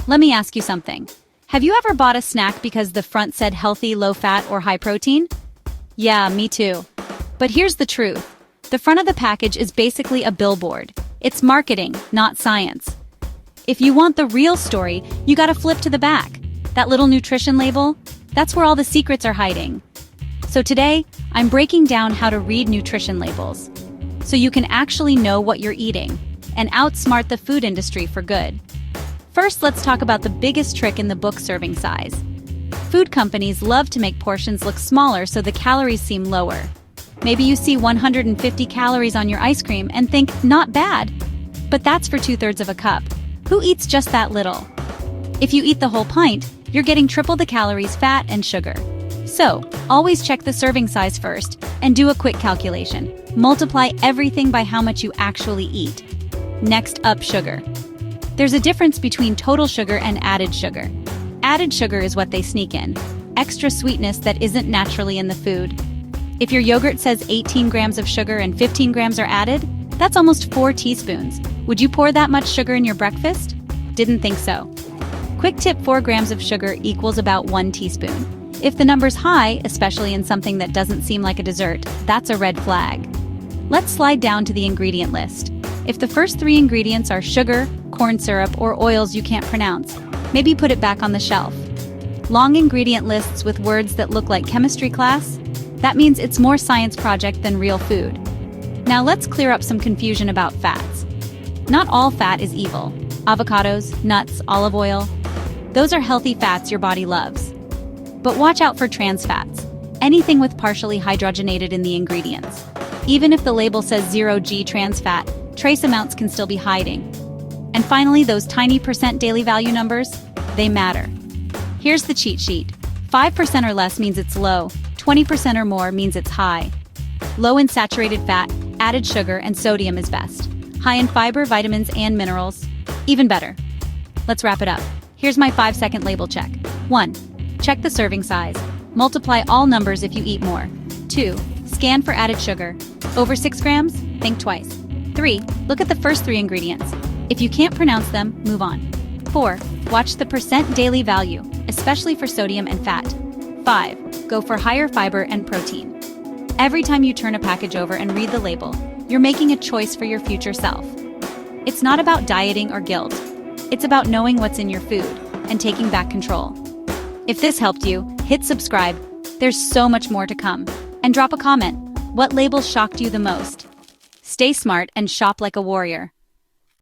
Let me ask you something. Have you ever bought a snack because the front said healthy, low fat, or high protein? Yeah, me too. But here's the truth. The front of the package is basically a billboard. It's marketing, not science. If you want the real story, you gotta flip to the back. That little nutrition label, that's where all the secrets are hiding. So today, I'm breaking down how to read nutrition labels, so you can actually know what you're eating and outsmart the food industry for good. First, let's talk about the biggest trick in the book: serving size. Food companies love to make portions look smaller so the calories seem lower. Maybe you see 150 calories on your ice cream and think, not bad. But that's for 2/3 of a cup. Who eats just that little? If you eat the whole pint, you're getting triple the calories, fat, and sugar. So, always check the serving size first and do a quick calculation. Multiply everything by how much you actually eat. Next up, sugar. There's a difference between total sugar and added sugar. Added sugar is what they sneak in, extra sweetness that isn't naturally in the food. If your yogurt says 18 grams of sugar and 15 grams are added, that's almost 4 teaspoons. Would you pour that much sugar in your breakfast? Didn't think so. Quick tip: 4 grams of sugar equals about 1 teaspoon. If the number's high, especially in something that doesn't seem like a dessert, that's a red flag. Let's slide down to the ingredient list. If the first 3 ingredients are sugar, corn syrup, or oils you can't pronounce, maybe put it back on the shelf. Long ingredient lists with words that look like chemistry class? That means it's more science project than real food. Now let's clear up some confusion about fats. Not all fat is evil. Avocados, nuts, olive oil, those are healthy fats your body loves. But watch out for trans fats, anything with partially hydrogenated in the ingredients. Even if the label says 0G trans fat, trace amounts can still be hiding. And finally, those tiny percent daily value numbers, they matter. Here's the cheat sheet. 5% or less means it's low, 20% or more means it's high. Low in saturated fat, added sugar, and sodium is best. High in fiber, vitamins, and minerals, even better. Let's wrap it up. Here's my 5-second label check. 1. Check the serving size. Multiply all numbers if you eat more. 2. Scan for added sugar. Over 6 grams? Think twice. 3. Look at the first 3 ingredients. If you can't pronounce them, move on. 4. Watch the percent daily value, especially for sodium and fat. 5. Go for higher fiber and protein. Every time you turn a package over and read the label, you're making a choice for your future self. It's not about dieting or guilt. It's about knowing what's in your food and taking back control. If this helped you, hit subscribe. There's so much more to come. And drop a comment. What label shocked you the most? Stay smart and shop like a warrior.